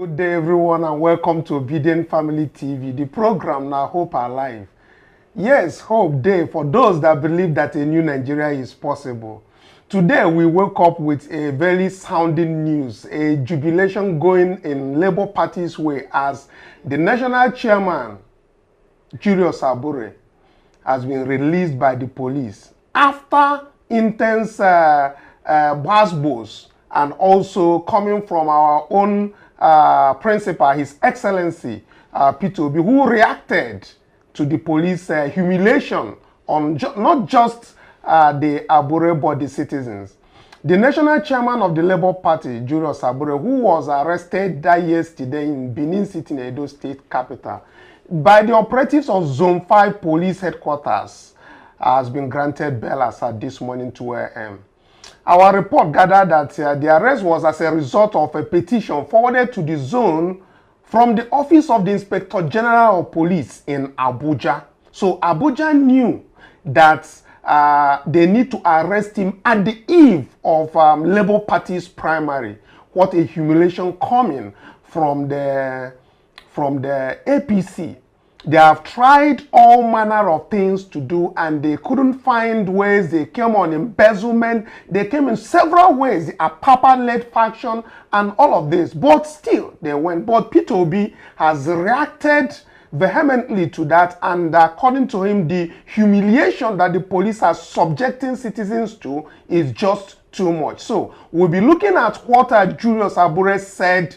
Good day, everyone, and welcome to Obedient Family TV, the program now Hope Alive. Yes, Hope Day for those that believe that a new Nigeria is possible. Today, we woke up with a very sounding news, a jubilation going in Labour Party's way as the national chairman, Julius Abure, has been released by the police after intense basbos and also coming from our own principal, His Excellency Peter Obi, who reacted to the police humiliation on not just the Abure but the citizens. The national chairman of the Labour Party, Julius Abure, who was arrested yesterday in Benin City, in Edo State capital, by the operatives of Zone 5 Police Headquarters, has been granted bail as at this morning 2 a.m. Our report gathered that the arrest was as a result of a petition forwarded to the zone from the Office of the Inspector General of Police in Abuja. So Abuja knew that they need to arrest him at the eve of Labour Party's primary. What a humiliation coming from the APC. They have tried all manner of things to do and they couldn't find ways. They came on embezzlement. They came in several ways. The Apapa-led faction and all of this. But still, they went. But Peter Obi has reacted vehemently to that, and according to him, the humiliation that the police are subjecting citizens to is just too much. So we'll be looking at what Julius Abure said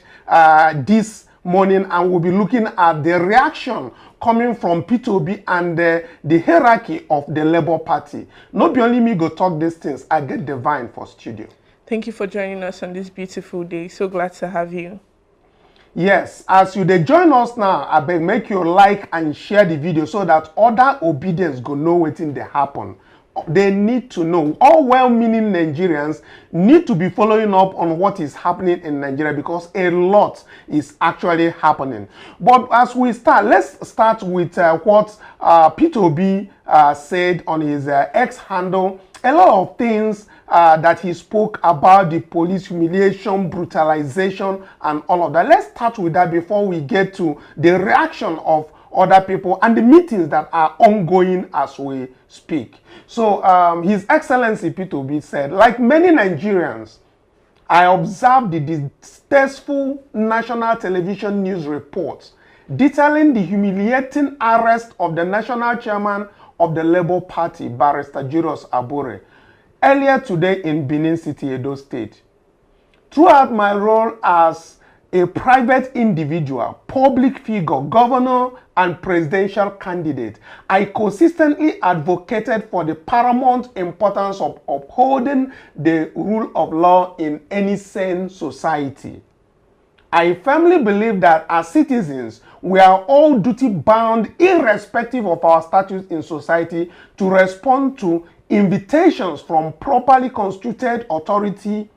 this morning, and we'll be looking at the reaction coming from Peter Obi and the hierarchy of the Labour Party. Not be only me go talk these things, I get Divine for studio. Thank you for joining us on this beautiful day. So glad to have you. Yes, as you they join us now, I beg make you like and share the video so that other obedience go know what in they happen. They need to know. All well-meaning Nigerians need to be following up on what is happening in Nigeria because a lot is actually happening. But as we start, let's start with what Peter Obi said on his X handle. A lot of things that he spoke about the police humiliation, brutalization, and all of that. Let's start with that before we get to the reaction of other people and the meetings that are ongoing as we speak. So His Excellency Peter Obi said, like many Nigerians, I observed the distasteful national television news reports detailing the humiliating arrest of the national chairman of the Labour Party, Barrister Julius Abure, earlier today in Benin City, Edo State. Throughout my role as a private individual, public figure, governor, and presidential candidate, I consistently advocated for the paramount importance of upholding the rule of law in any sane society. I firmly believe that as citizens, we are all duty-bound, irrespective of our status in society, to respond to invitations from properly constituted authority.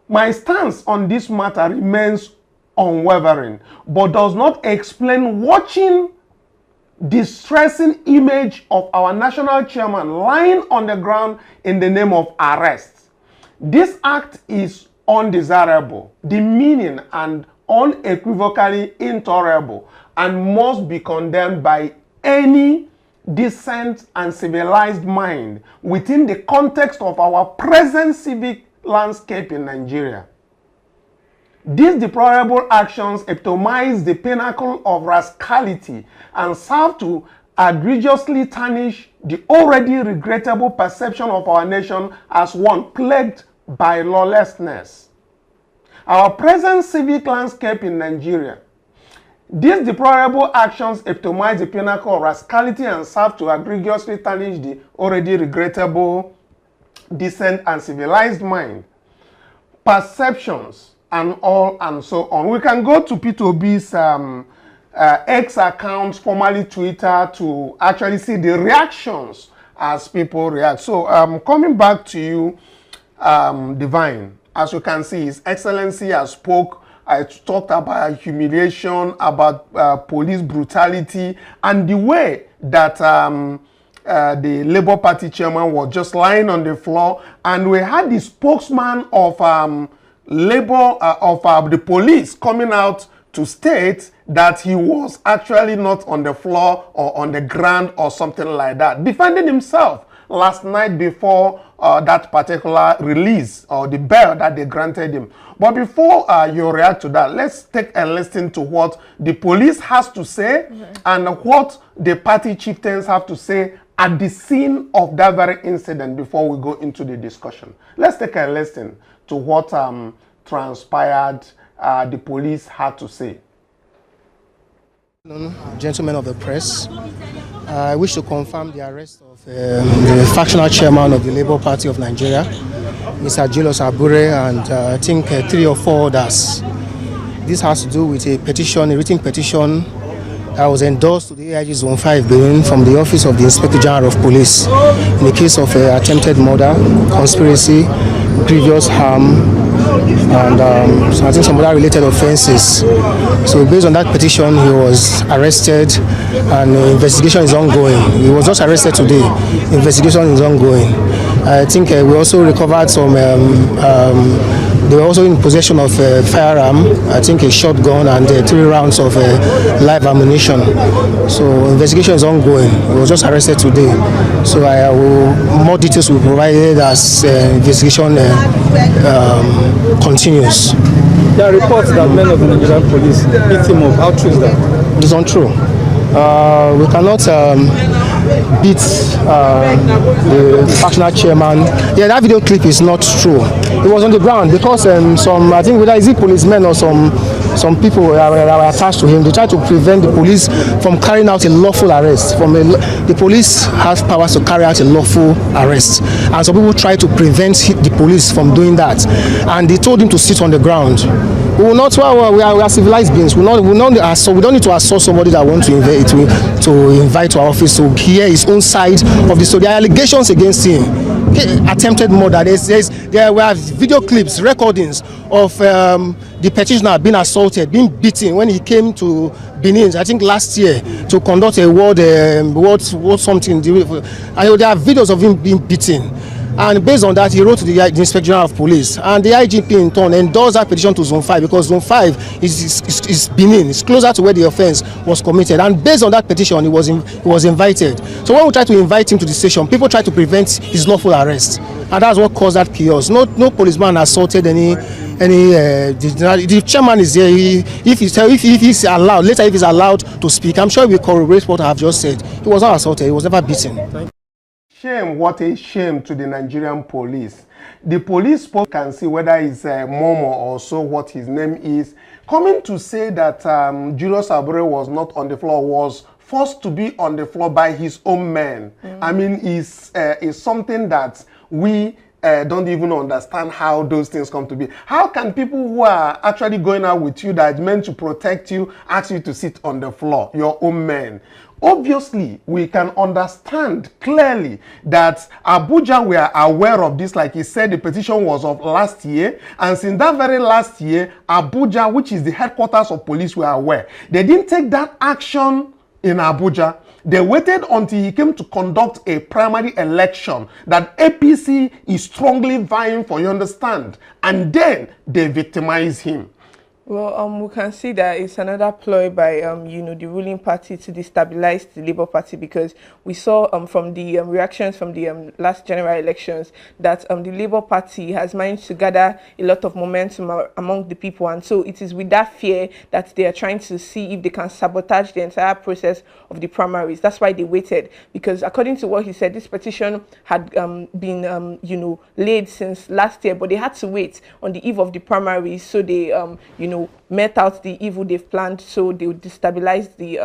My stance on this matter remains unwavering, but does not explain watching distressing image of our national chairman lying on the ground in the name of arrest. This act is undesirable, demeaning, and unequivocally intolerable, and must be condemned by any decent and civilized mind within the context of our present civic landscape in Nigeria. These deplorable actions epitomize the pinnacle of rascality and serve to egregiously tarnish the already regrettable perception of our nation as one plagued by lawlessness. Our present civic landscape in Nigeria. These deplorable actions epitomize the pinnacle of rascality and serve to egregiously tarnish the already regrettable, decent, and civilized mind, perceptions, and all and so on. We can go to Peter Obi's X account, formerly Twitter, to actually see the reactions as people react. So coming back to you, Divine, as you can see, His Excellency has spoke. I talked about humiliation, about police brutality, and the way that the Labour Party chairman was just lying on the floor. And we had the spokesman of the police coming out to state that he was actually not on the floor or on the ground or something like that, defending himself last night before that particular release or the bail that they granted him. But before you react to that, let's take a listen to what the police has to say and what the party chieftains have to say at the scene of that very incident before we go into the discussion. Let's take a listen to what transpired, the police had to say. Gentlemen of the press, I wish to confirm the arrest of the factional chairman of the Labour Party of Nigeria, Mr. Julius Abure, and I think 3 or 4 others. This has to do with a petition, a written petition that was endorsed to the AIG Zone 5 Benin from the Office of the Inspector General of Police in the case of attempted murder, conspiracy, grievous harm, and so I think some other related offences. So based on that petition, he was arrested and investigation is ongoing. He was just arrested today. Investigation is ongoing. I think we also recovered some, they were also in possession of a firearm, I think a shotgun and 3 rounds of live ammunition. So investigation is ongoing. He was just arrested today. So more details will be provided as investigation continues. There are reports that men of the Nigerian police beat him up. How true is that? It's untrue. We cannot beat the factional chairman. Yeah, that video clip is not true. It was on the ground because some, I think whether is it policemen or some people were attached to him. They tried to prevent the police from carrying out a lawful arrest. The police has powers to carry out a lawful arrest, and some people try to prevent the police from doing that. And they told him to sit on the ground. We will not. Well, we are civilized beings. We don't need to assault somebody that wants to invite to our office to hear his own side of the story. There are allegations against him. Attempted murder. There were video clips, recordings of the petitioner being assaulted, being beaten when he came to Benin, I think last year, to conduct a world something. And there are videos of him being beaten. And based on that, he wrote to the Inspector General of Police. And the IGP in turn endorsed that petition to Zone 5 because Zone 5 is Benin. It's closer to where the offense was committed. And based on that petition, he was invited. So when we try to invite him to the station, people try to prevent his lawful arrest. And that's what caused that chaos. No policeman assaulted any. The chairman is there. If he's allowed, later if he's allowed to speak, I'm sure he will corroborate what I have just said. He was not assaulted. He was never beaten. Shame, what a shame to the Nigerian police. The police can see whether it's Momo or so what his name is, coming to say that Julius Abure was not on the floor, was forced to be on the floor by his own men. I mean, is something that we don't even understand how those things come to be. How can people who are actually going out with you that is meant to protect you ask you to sit on the floor, your own men? Obviously, we can understand clearly that Abuja were aware of this. Like he said, the petition was of last year. And since that very last year, Abuja, which is the headquarters of police, were aware. They didn't take that action in Abuja. They waited until he came to conduct a primary election that APC is strongly vying for, you understand? And then they victimize him. Well, we can see that it's another ploy by, the ruling party to destabilize the Labour Party, because we saw from the reactions from the last general elections that the Labour Party has managed to gather a lot of momentum among the people, and so it is with that fear that they are trying to see if they can sabotage the entire process of the primaries. That's why they waited, because according to what he said, this petition had been, laid since last year, but they had to wait on the eve of the primaries, so they, met out the evil they've planned, so they would destabilize the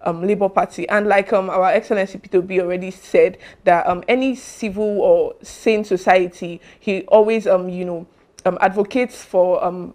Labour Party. And like our Excellency P2B already said, that any civil or sane society, he always advocates for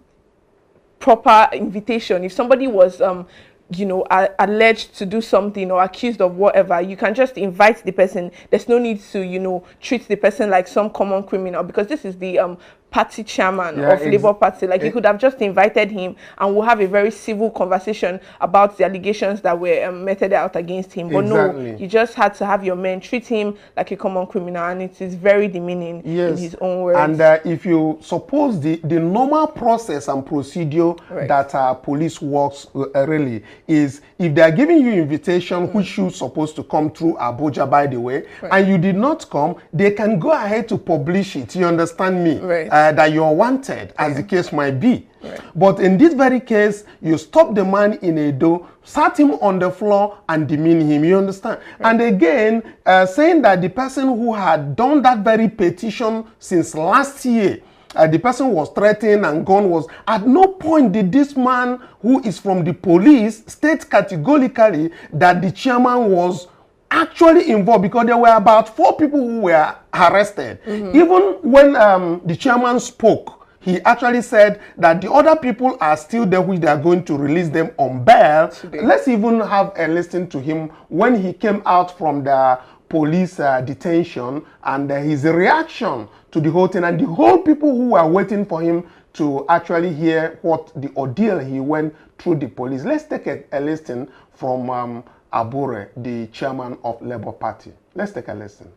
proper invitation. If somebody was alleged to do something or accused of whatever, you can just invite the person. There's no need to treat the person like some common criminal, because this is the party chairman of Labour Party. Like, you could have just invited him and we'll have a very civil conversation about the allegations that were meted out against him. But no, you just had to have your men treat him like a common criminal, and it is very demeaning in his own words. And if you suppose the normal process and procedure that police works really is, if they are giving you invitation, which you're supposed to come through Abuja, by the way, and you did not come, they can go ahead to publish it. You understand me? That you're wanted, as the case might be. But in this very case, you stop the man in a door, sat him on the floor and demean him. You understand? And again, saying that the person who had done that very petition since last year, the person was threatened and gone, was at no point did this man who is from the police state categorically that the chairman was actually involved, because there were about 4 people who were arrested. Even when the chairman spoke, he actually said that the other people are still there, which they are going to release them on bail. Let's even have a listen to him when he came out from the police detention and his reaction to the whole thing, and the whole people who were waiting for him to actually hear what the ordeal he went through the police. Let's take a listen from Abure, the chairman of Labour Party. Let's take a listen.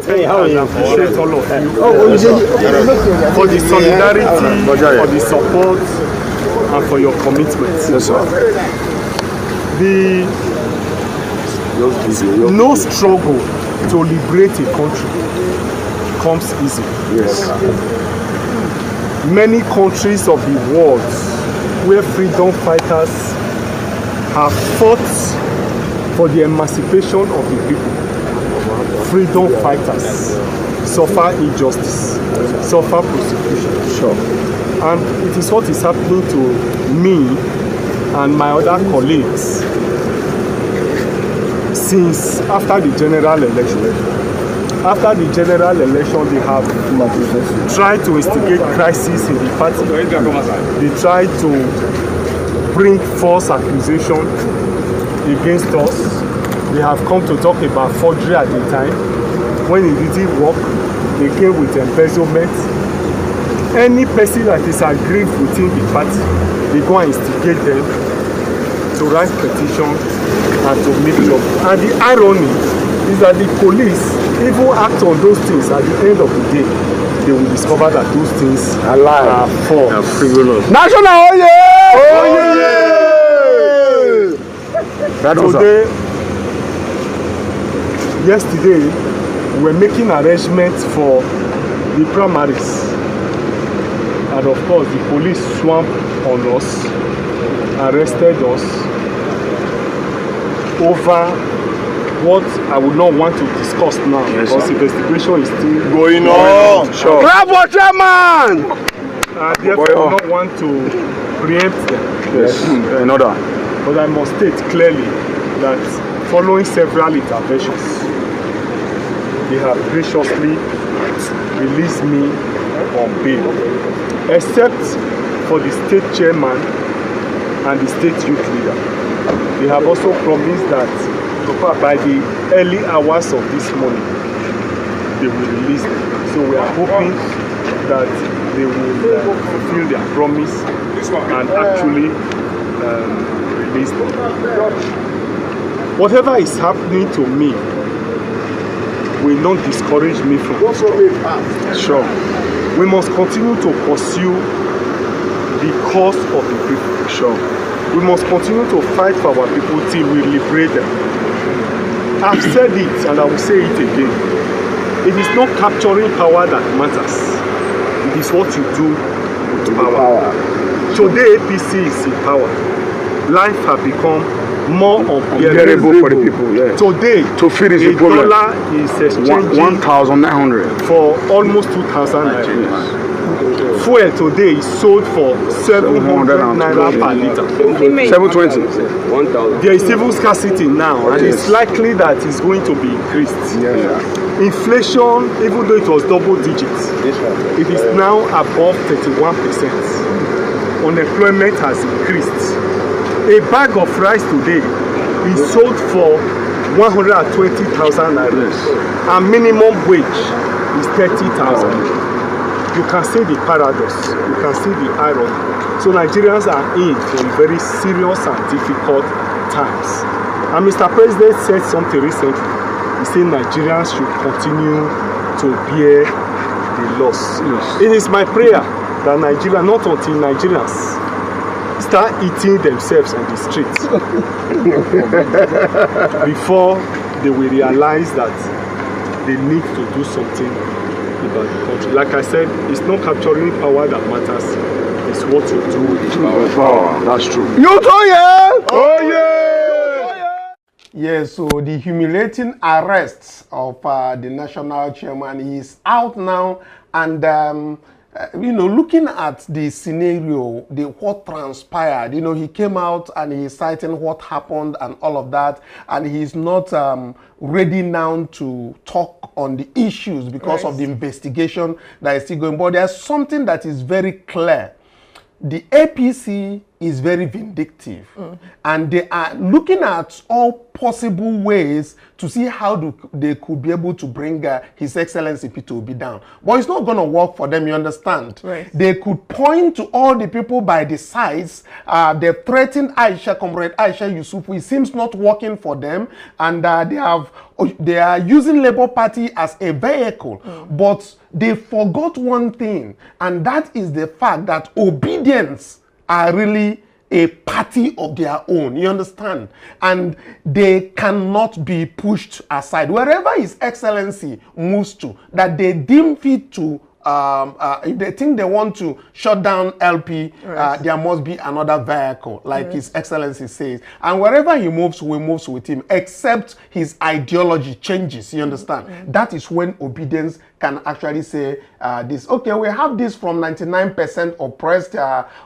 Hey, how are you? I appreciate all of you for the solidarity, for the support, and for your commitment. Yes, sir. No struggle to liberate a country comes easy. Yes. Many countries of the world where freedom fighters have fought for the emancipation of the people. Freedom fighters suffer injustice, suffer persecution. Sure. And it is what is happening to me and my other colleagues since after the general election. After the general election, they have tried to instigate crisis in the party. They tried to bring false accusation against us. They have come to talk about forgery at the time. When it didn't work, they came with embezzlement. Any person that is aggrieved within the party, they go and instigate them to write petition and to make job. And the irony is that the police even act on those things. At the end of the day, they will discover that those things are false. National, Today, yesterday, we were making arrangements for the primaries, and of course the police swamped on us, arrested us over what I would not want to discuss now, because investigation is still going on. Sure. Bravo, Chairman! Therefore, I do not want to preempt them. Yes, in order. But I must state clearly that following several interventions, they have graciously released me on bail, except for the state chairman and the state youth leader. They have also promised that by the early hours of this morning, they will release them. So we are hoping that they will fulfill their promise and actually release them. Whatever is happening to me will not discourage me from this. Sure. We must continue to pursue the cause of the people. Sure. We must continue to fight for our people till we liberate them. I've said it and I will say it again. It is not capturing power that matters. It is what you do with power. Today APC is in power. Life has become more unbearable for the people. Yeah. Today, to finish the dollar is exchanging 1,900 for almost 2,000 naira. Fuel today is sold for 700 naira per liter. 720. There is even scarcity now, and it's likely that it's going to be increased. Inflation, even though it was double digits, it is now above 31%. Unemployment has increased. A bag of rice today is sold for 120,000 naira, and minimum wage is 30,000. You can see the paradox, you can see the irony. So Nigerians are in for very serious and difficult times. And Mr. President said something recently. He said Nigerians should continue to bear the loss. Yes. It is my prayer that Nigeria, not until Nigerians start eating themselves on the streets before they will realize that they need to do something about the country. Like I said, it's not capturing power that matters, it's what you do with power. That's true. You too, yeah? Oh yeah! Yes, so the humiliating arrest of the national chairman is out now, and you know, looking at the scenario, what transpired, you know, he came out and he's citing what happened and all of that, and he's not ready now to talk on the issues because of the investigation that is still going. But there's something that is very clear. The APC is very vindictive, and they are looking at all possible ways to see how they could be able to bring His Excellency Peter Obi down. But it's not going to work for them, you understand? Right. They could point to all the people by the sides. They've threatened Aisha, Comrade Aisha Yusufu. It seems not working for them, and they are using Labour Party as a vehicle. But they forgot one thing, and that is the fact that obedience are really a party of their own, you understand? And they cannot be pushed aside. Wherever His Excellency moves to, that they deem fit to, if they think they want to shut down LP, there must be another vehicle, like His Excellency says. And wherever he moves, we move with him, except his ideology changes, you understand? That is when obedience can actually say this. Okay, we have this from 99% oppressed,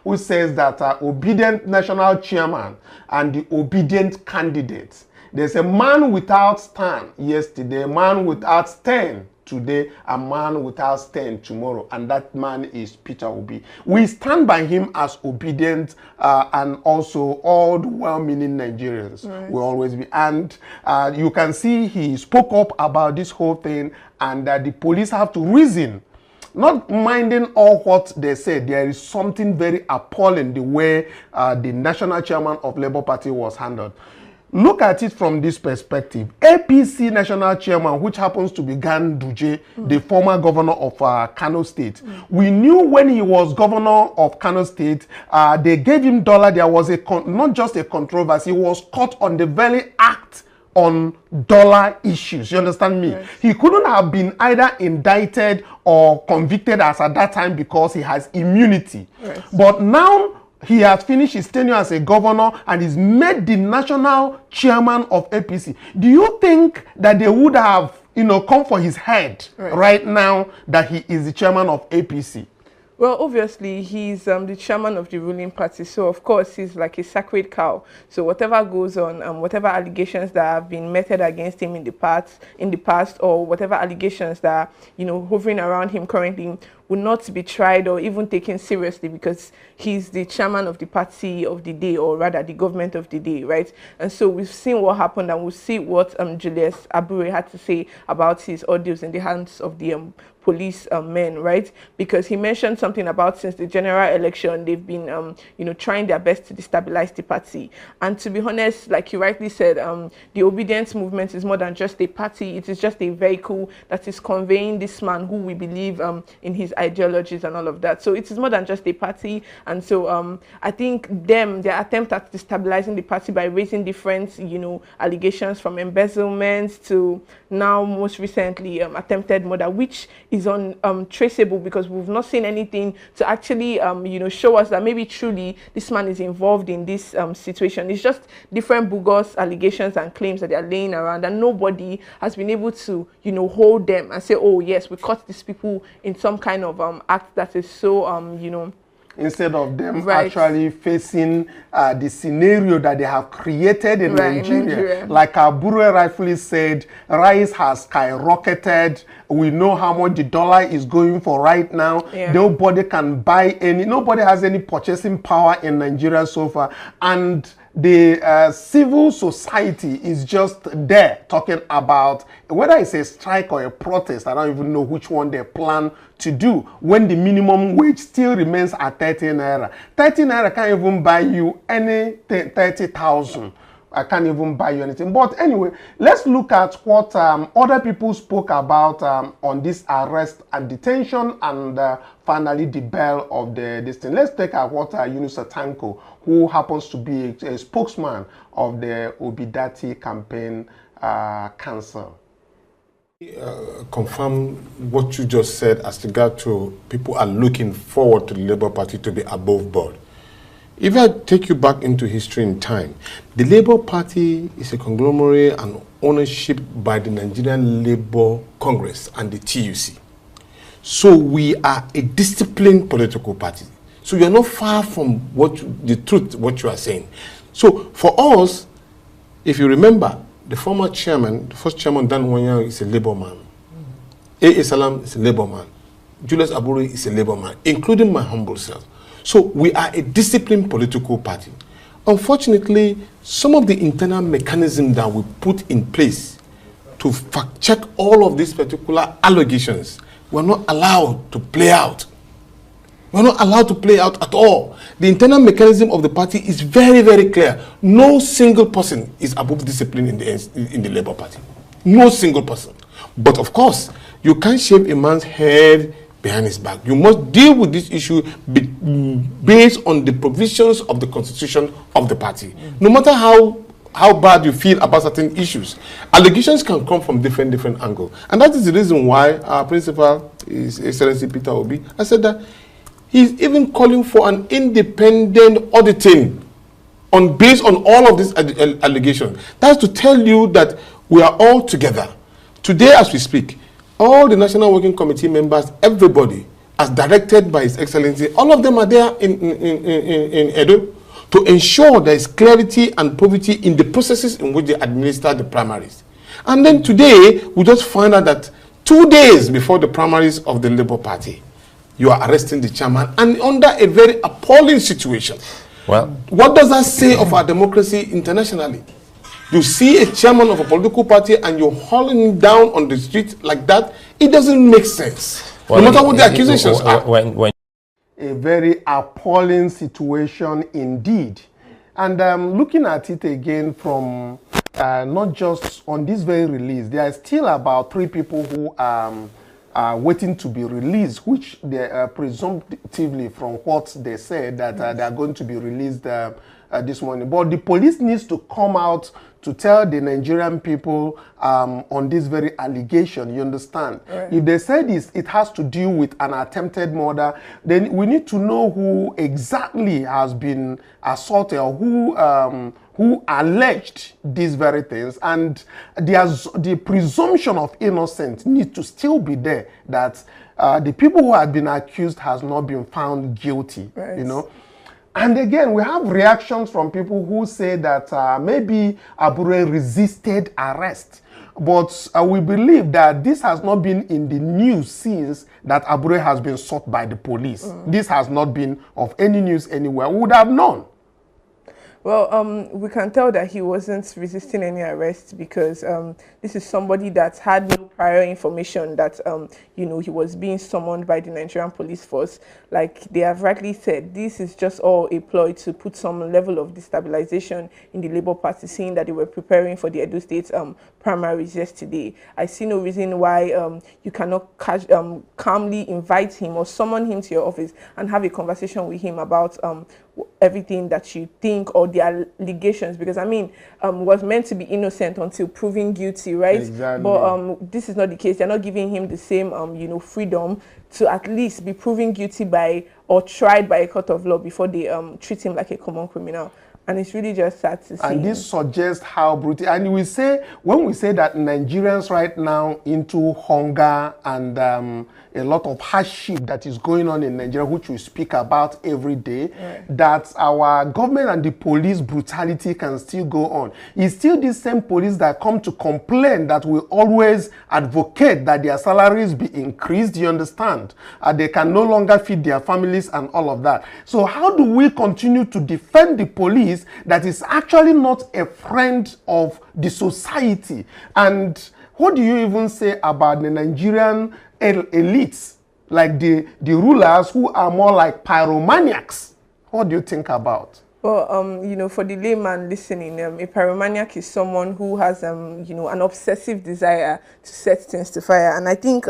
who says that obedient national chairman and the obedient candidates. There's a man without stand yesterday, a man without stand today, a man without stand tomorrow, and that man is Peter Obi. We stand by him as obedient and also all the well-meaning Nigerians will always be. And you can see he spoke up about this whole thing, and the police have to reason, not minding all what they said. There is something very appalling the way the national chairman of Labour Party was handled. Look at it from this perspective. APC national chairman, which happens to be Ganduje, the former governor of Kanu State. We knew when he was governor of Kanu State, they gave him dollar. There was not just a controversy, he was caught on the very act on dollar issues. You understand me? Yes. He couldn't have been either indicted or convicted as at that time because he has immunity. Yes. But now, he has finished his tenure as a governor and is made the national chairman of APC. Do you think that they would have, you know, come for his head right now that he is the chairman of APC? Well, obviously, he's the chairman of the ruling party, so of course he's like a sacred cow. So whatever goes on, whatever allegations that have been meted against him in the past, or whatever allegations that are, you know, hovering around him currently, will not be tried or even taken seriously because he's the chairman of the party of the day, or rather the government of the day, right? And so we've seen what happened, and we'll see what Julius Abure had to say about his audios in the hands of the police men, right? Because he mentioned something about since the general election, they've been, you know, trying their best to destabilize the party. And to be honest, like you rightly said, the obedience movement is more than just a party. It is just a vehicle that is conveying this man who we believe in his ideologies and all of that. So it is more than just a party. And so I think their attempt at destabilizing the party by raising different, you know, allegations from embezzlement to now most recently attempted murder, which is untraceable because we've not seen anything to actually, you know, show us that maybe truly this man is involved in this situation. It's just different bogus allegations and claims that they are laying around, and nobody has been able to, you know, hold them and say, oh yes, we caught these people in some kind of act that is so, you know, instead of them actually facing the scenario that they have created in Nigeria. Like Abure rightfully said, rice has skyrocketed. We know how much the dollar is going for right now. Nobody can buy any, nobody has any purchasing power in Nigeria so far. And the civil society is just there talking about whether it's a strike or a protest. I don't even know which one they plan to do when the minimum wage still remains at 13 naira. 13 naira can't even buy you any 30,000. I can't even buy you anything. But anyway, let's look at what other people spoke about on this arrest and detention, and finally the bell of this thing. Let's take out what Julius, who happens to be a spokesman of the Brutality campaign, cancel. Confirm what you just said as regard to people are looking forward to the Labour Party to be above board. If I take you back into history in time, the Labour Party is a conglomerate and ownership by the Nigerian Labour Congress and the TUC. So we are a disciplined political party. So you are not far from the truth, what you are saying. So for us, if you remember, the former chairman, the first chairman, Dan Wanyang, is a Labour man. A. Salam is a Labour man. Julius Abure is a Labour man, including my humble self. So we are a disciplined political party. Unfortunately, some of the internal mechanisms that we put in place to fact check all of these particular allegations were not allowed to play out. We're not allowed to play out at all. The internal mechanism of the party is very, very clear. No single person is above discipline in the Labour Party. No single person. But of course, you can't shave a man's head behind his back. You must deal with this issue based on the provisions of the constitution of the party. No matter how bad you feel about certain issues, allegations can come from different angles. And that is the reason why our principal, His Excellency Peter Obi, I said that he's even calling for an independent auditing based on all of these allegations. That's to tell you that we are all together. Today as we speak, all the National Working Committee members, everybody, as directed by His Excellency, all of them are there in Edo to ensure there is clarity and probity in the processes in which they administer the primaries. And then today, we just find out that 2 days before the primaries of the Labour Party, you are arresting the chairman, and under a very appalling situation. Well, what does that say of our democracy internationally? You see a chairman of a political party and you're hauling him down on the street like that, it doesn't make sense. Well, no matter what the accusations are. A very appalling situation indeed. And looking at it again from not just on this very release, there are still about 3 people who are waiting to be released, which they are presumptively, from what they said, that they are going to be released this morning. But the police needs to come out to tell the Nigerian people on this very allegation, you understand? Right. If they said it has to do with an attempted murder, then we need to know who exactly has been assaulted or who alleged these very things. And the presumption of innocence needs to still be there, that the people who have been accused has not been found guilty, right. You know? And again, we have reactions from people who say that maybe Abure resisted arrest. But we believe that this has not been in the news since that Abure has been sought by the police. This has not been of any news anywhere. We would have known. Well, we can tell that he wasn't resisting any arrest because this is somebody that had no prior information that, you know, he was being summoned by the Nigerian police force. Like they have rightly said, this is just all a ploy to put some level of destabilization in the Labour Party, saying that they were preparing for the Edo State primaries yesterday. I see no reason why you cannot calmly invite him or summon him to your office and have a conversation with him about everything that you think or the allegations, because I mean was meant to be innocent until proven guilty, right? Exactly. But this is not the case. They're not giving him the same you know, freedom to at least be proven guilty by or tried by a court of law before they treat him like a common criminal. And it's really just sad to see. And this suggests how brutal. And we say, when we say that Nigerians right now into hunger and a lot of hardship that is going on in Nigeria, which we speak about every day, right, that our government and the police brutality can still go on. It's still the same police that come to complain that we always advocate that their salaries be increased, you understand? They can no longer feed their families and all of that. So how do we continue to defend the police police that is actually not a friend of the society. And what do you even say about the Nigerian elites, like the rulers who are more like pyromaniacs? What do you think about? Well, you know, for the layman listening, a pyromaniac is someone who has, you know, an obsessive desire to set things to fire. And I think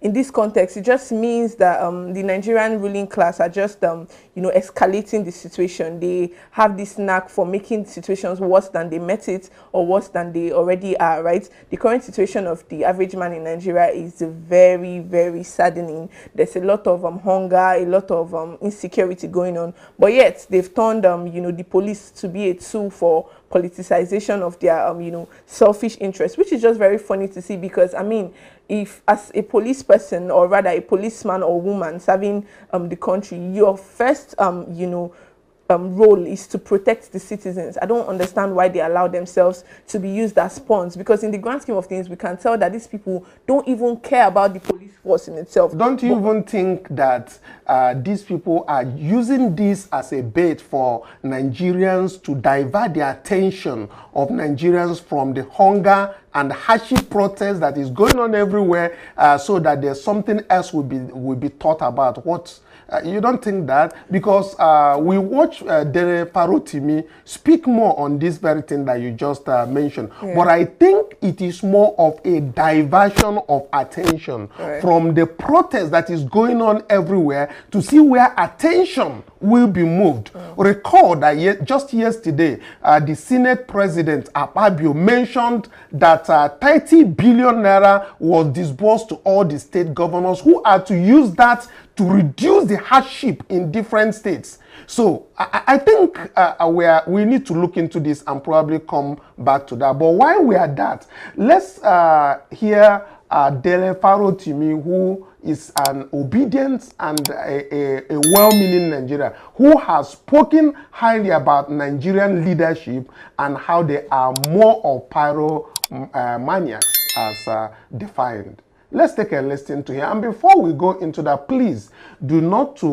in this context, it just means that the Nigerian ruling class are just, you know, escalating the situation. They have this knack for making situations worse than they met it or worse than they already are, right? The current situation of the average man in Nigeria is very, very saddening. There's a lot of hunger, a lot of insecurity going on. But yet, they've turned, you know, the police to be a tool for politicization of their, you know, selfish interests, which is just very funny to see because, I mean, if as a police person or rather a policeman or woman serving the country, your first, you know, role is to protect the citizens. I don't understand why they allow themselves to be used as pawns, because in the grand scheme of things, we can tell that these people don't even care about the police force in itself. Don't you even think that these people are using this as a bait for Nigerians to divert the attention of Nigerians from the hunger and hardship protest that is going on everywhere, so that there's something else will be thought about? What you don't think that? Because we watch Dere Parotimi speak more on this very thing that you just mentioned. Yeah. But I think it is more of a diversion of attention from the protest that is going on everywhere to see where attention will be moved. Recall that just yesterday, the Senate President Abure mentioned that 30 billion naira was disbursed to all the state governors who are to use that to reduce the hardship in different states. So I think we need to look into this and probably come back to that. But while we are at that, let's hear Dele Farotimi, who is an obedient and a well-meaning Nigerian, who has spoken highly about Nigerian leadership and how they are more of pyromaniacs as defined. Let's take a listen to him. And before we go into that, please do not to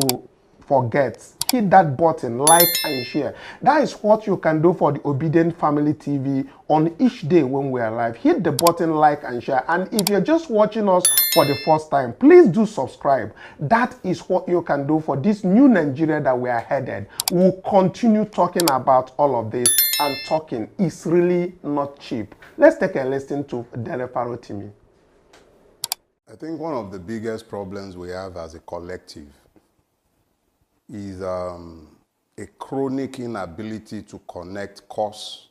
forget, hit that button, like and share. That is what you can do for the Obedient Family TV on each day when we are live. Hit the button, like and share. And if you're just watching us for the first time, please do subscribe. That is what you can do for this new Nigeria that we are headed. We'll continue talking about all of this, and talking is really not cheap. Let's take a listen to Dele Farotimi. I think one of the biggest problems we have as a collective is a chronic inability to connect cause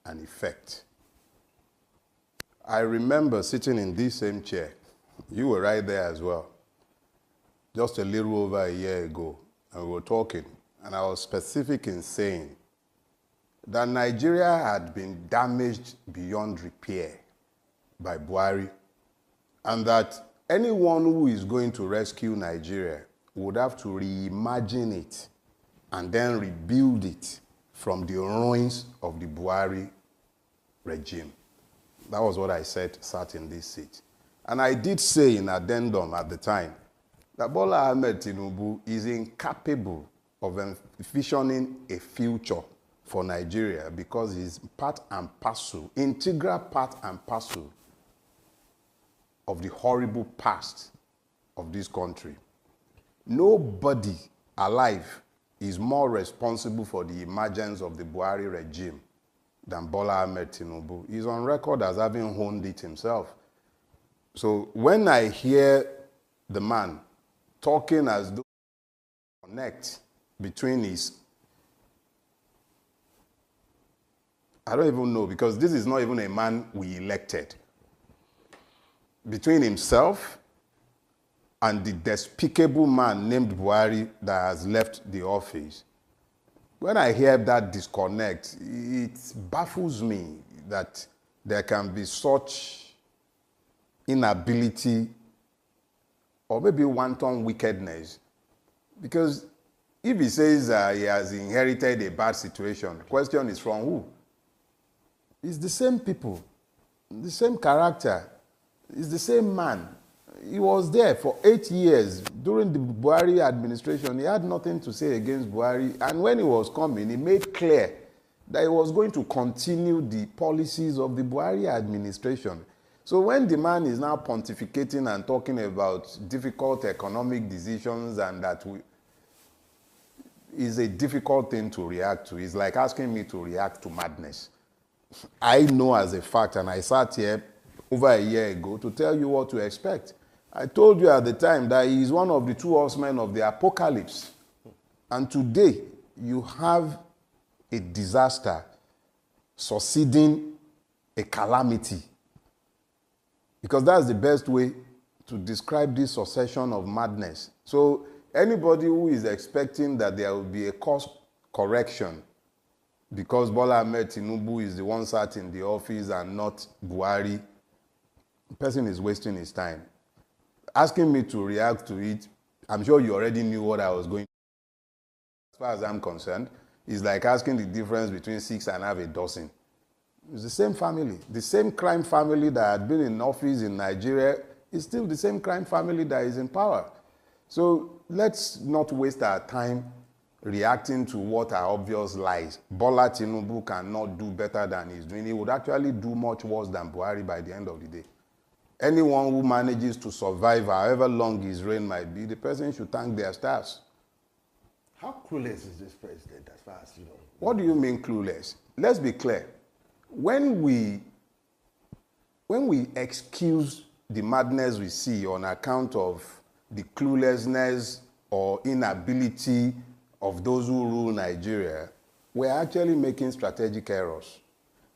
and effect. I remember sitting in this same chair. You were right there as well, just a little over a year ago, and we were talking, and I was specific in saying that Nigeria had been damaged beyond repair by Buhari, and that anyone who is going to rescue Nigeria would have to reimagine it and then rebuild it from the ruins of the Buhari regime. That was what I said, sat in this seat. And I did say in addendum at the time that Bola Ahmed Tinubu is incapable of envisioning a future for Nigeria because he's part and parcel, integral part and parcel of the horrible past of this country. Nobody alive is more responsible for the emergence of the Buhari regime than Bola Ahmed Tinubu. He's on record as having honed it himself. So when I hear the man talking as though connect between his, I don't even know, because this is not even a man we elected, between himself and the despicable man named Buhari that has left the office. When I hear that disconnect, it baffles me that there can be such inability or maybe wanton wickedness. Because if he says he has inherited a bad situation, the question is from who? It's the same people, the same character. He's the same man. He was there for 8 years During the Buhari administration, he had nothing to say against Buhari. And when he was coming, he made clear that he was going to continue the policies of the Buhari administration. So when the man is now pontificating and talking about difficult economic decisions and that is a difficult thing to react to, it's like asking me to react to madness. I know as a fact, and I sat here over a year ago to tell you what to expect. I told you at the time that he is one of the two horsemen of the apocalypse. And today, you have a disaster succeeding a calamity. Because that's the best way to describe this succession of madness. So anybody who is expecting that there will be a course correction because Bola Ahmed Tinubu is the one sat in the office and not Buhari, the person is wasting his time. Asking me to react to it, I'm sure you already knew what I was going to do. As far as I'm concerned, it's like asking the difference between 6 and half a dozen. It's the same family. The same crime family that had been in office in Nigeria is still the same crime family that is in power. So let's not waste our time reacting to what are obvious lies. Bola Tinubu cannot do better than he's doing. He would actually do much worse than Buhari by the end of the day. Anyone who manages to survive however long his reign might be, the person should thank their stars. How clueless is this president as far as you know? What do you mean clueless? Let's be clear. When we excuse the madness we see on account of the cluelessness or inability of those who rule Nigeria, we're actually making strategic errors.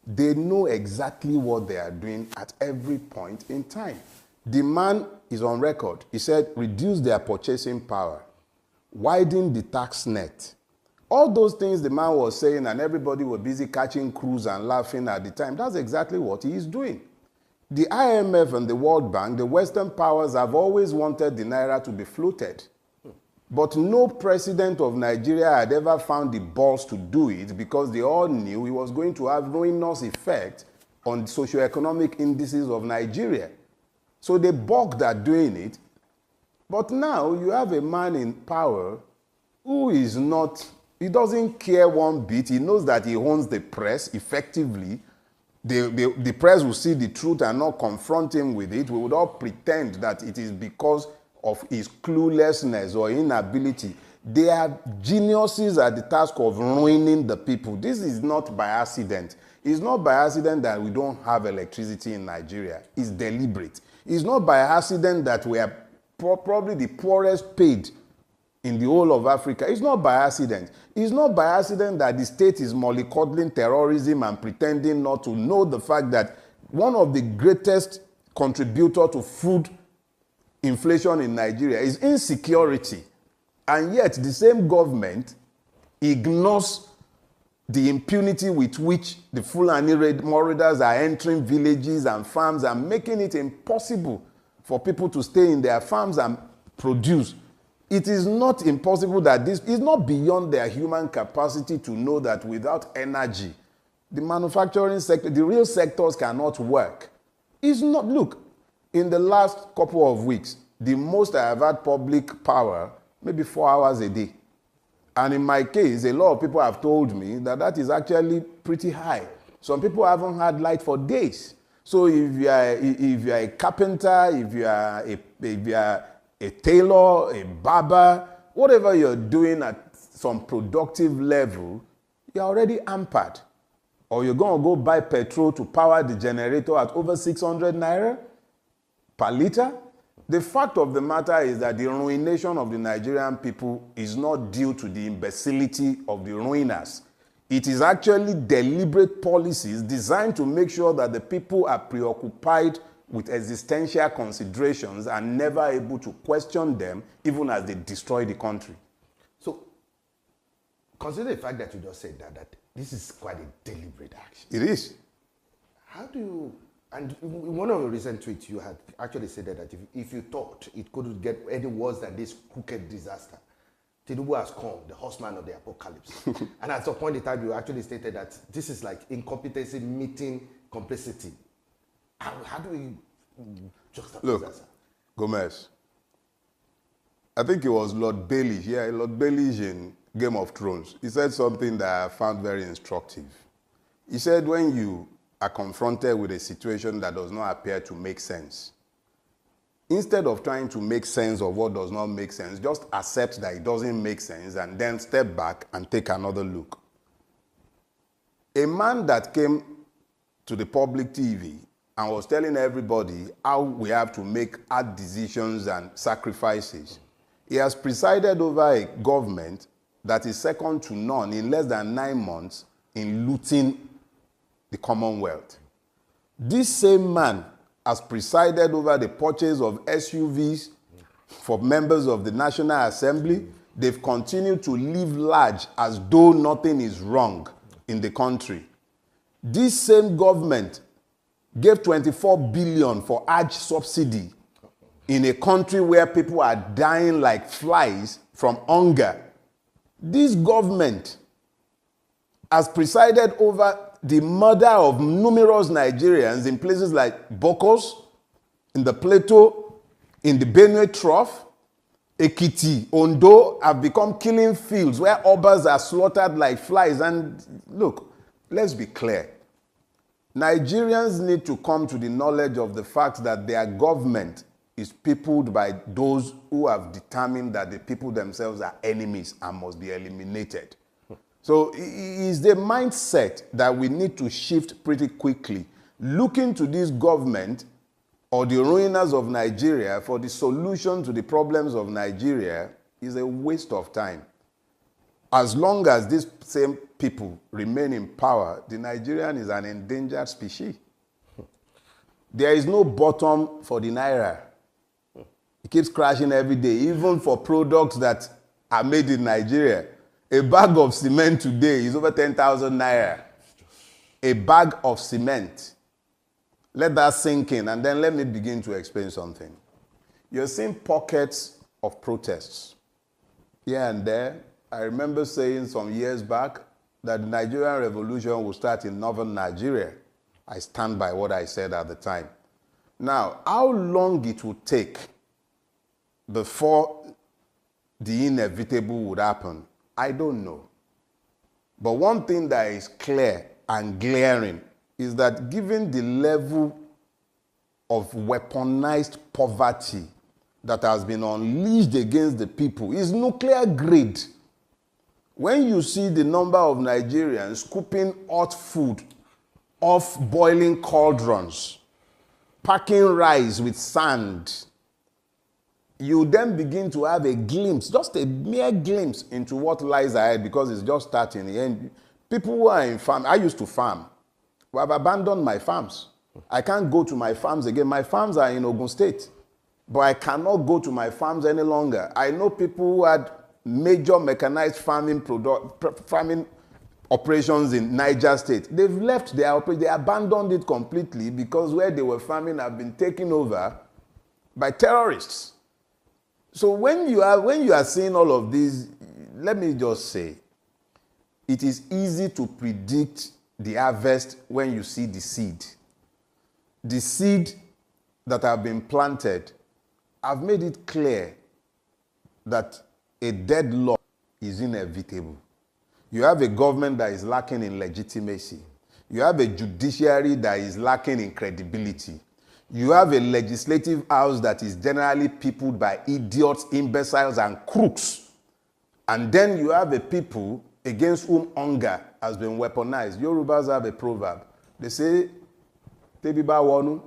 They know exactly what they are doing at every point in time. The man is on record. He said, reduce their purchasing power, widen the tax net. All those things the man was saying and everybody was busy catching crews and laughing at the time. That's exactly what he is doing. The IMF and the World Bank, the Western powers have always wanted the Naira to be floated. But no president of Nigeria had ever found the balls to do it because they all knew it was going to have ruinous effect on the socioeconomic indices of Nigeria. So they balked at doing it. But now you have a man in power who is not, he doesn't care one bit. He knows that he owns the press effectively. The press will see the truth and not confront him with it. We would all pretend that it is because of his cluelessness or inability. They are geniuses at the task of ruining the people. This is not by accident. It's not by accident that we don't have electricity in Nigeria. It's deliberate. It's not by accident that we are probably the poorest paid in the whole of Africa. It's not by accident. It's not by accident that the state is mollycoddling terrorism and pretending not to know the fact that one of the greatest contributors to food inflation in Nigeria is insecurity. And yet the same government ignores the impunity with which the Fulani marauders are entering villages and farms and making it impossible for people to stay in their farms and produce. It is not impossible that this is not beyond their human capacity to know that without energy, the manufacturing sector, the real sectors cannot work. It's not, look, in the last couple of weeks, the most I have had public power, maybe 4 hours a day. And in my case, a lot of people have told me that that is actually pretty high. Some people haven't had light for days. So if you are a carpenter, if you are a tailor, a barber, whatever you're doing at some productive level, you're already hampered. Or you're going to go buy petrol to power the generator at over 600 naira per liter. The fact of the matter is that the ruination of the Nigerian people is not due to the imbecility of the ruiners. It is actually deliberate policies designed to make sure that the people are preoccupied with existential considerations and never able to question them, even as they destroy the country. So, consider the fact that you just said that this is quite a deliberate action. It is. How do you, and in one of the recent tweets you had actually said that if you thought it couldn't get any worse than this crooked disaster, Tinubu has come, the horseman of the apocalypse. And at some point in time, you actually stated that this is like incompetency meeting complicity. How do we juxtapose that? Look, Gomez, I think it was Lord Baelish. Yeah, Lord Baelish in Game of Thrones. He said something that I found very instructive. He said, when you are confronted with a situation that does not appear to make sense, instead of trying to make sense of what does not make sense, just accept that it doesn't make sense and then step back and take another look. A man that came to the public TV and was telling everybody how we have to make hard decisions and sacrifices, he has presided over a government that is second to none in less than 9 months in looting the Commonwealth. This same man has presided over the purchase of SUVs for members of the National Assembly. They've continued to live large as though nothing is wrong in the country. This same government gave 24 billion for Hajj subsidy in a country where people are dying like flies from hunger. This government has presided over the murder of numerous Nigerians in places like Bokos, in the Plateau, in the Benue Trough. Ekiti, Ondo have become killing fields where obas are slaughtered like flies. And look, let's be clear. Nigerians need to come to the knowledge of the fact that their government is peopled by those who have determined that the people themselves are enemies and must be eliminated. So it is the mindset that we need to shift pretty quickly. Looking to this government or the ruiners of Nigeria for the solution to the problems of Nigeria is a waste of time. As long as these same people remain in power, the Nigerian is an endangered species. There is no bottom for the Naira. It keeps crashing every day, even for products that are made in Nigeria. A bag of cement today is over 10,000 Naira. A bag of cement. Let that sink in, and then let me begin to explain something. You're seeing pockets of protests here and there. I remember saying some years back that the Nigerian Revolution will start in northern Nigeria. I stand by what I said at the time. Now, how long it will take before the inevitable would happen, I don't know. But one thing that is clear and glaring is that given the level of weaponized poverty that has been unleashed against the people, is nuclear grade. When you see the number of Nigerians scooping hot food off boiling cauldrons, packing rice with sand, you then begin to have a glimpse, just a mere glimpse into what lies ahead, because it's just starting. And people who are in farm, I used to farm. We have abandoned my farms. I can't go to my farms again. My farms are in Ogun State, but I cannot go to my farms any longer. I know people who had major mechanized farming operations in Niger State. They've left their operation. They abandoned it completely because where they were farming have been taken over by terrorists. So when you are seeing all of these, let me just say, it is easy to predict the harvest when you see the seed. The seed that have been planted have made it clear that a deadlock is inevitable. You have a government that is lacking in legitimacy. You have a judiciary that is lacking in credibility. You have a legislative house that is generally peopled by idiots, imbeciles, and crooks. And then you have a people against whom hunger has been weaponized. Yorubas have a proverb. They say, Tebiba wonu,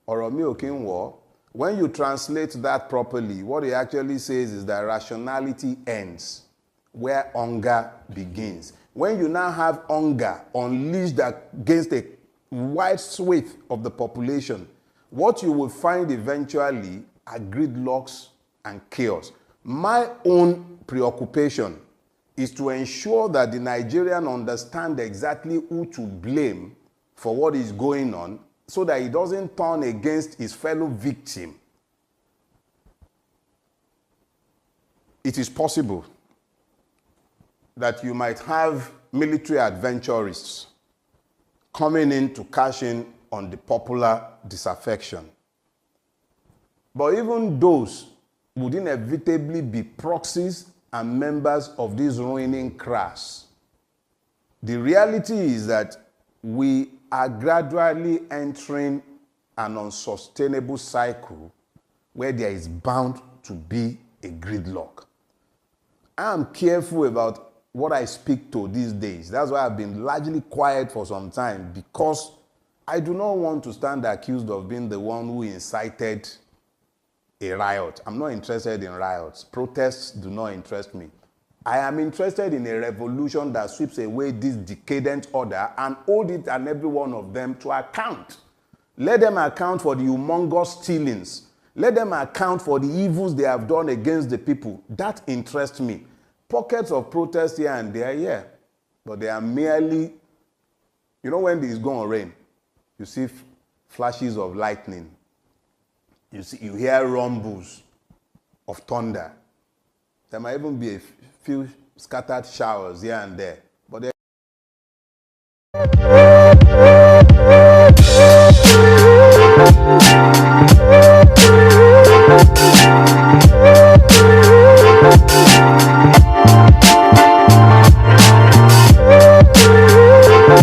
oromi okin wo. When you translate that properly, what it actually says is that rationality ends where hunger begins. When you now have hunger unleashed against a wide swath of the population, what you will find eventually are gridlocks and chaos. My own preoccupation is to ensure that the Nigerian understand exactly who to blame for what is going on, so that he doesn't turn against his fellow victim. It is possible that you might have military adventurists coming in to cash in on the popular disaffection. But even those would inevitably be proxies and members of this ruining class. The reality is that we are gradually entering an unsustainable cycle where there is bound to be a gridlock. I am careful about what I speak to these days. That's why I've been largely quiet for some time, because I do not want to stand accused of being the one who incited a riot. I'm not interested in riots. Protests do not interest me. I am interested in a revolution that sweeps away this decadent order and hold it and every one of them to account. Let them account for the humongous stealings. Let them account for the evils they have done against the people. That interests me. Pockets of protest here and there, yeah. But they are merely, you know, when it's going to rain, you see flashes of lightning. You hear rumbles of thunder. There might even be a few scattered showers here and there.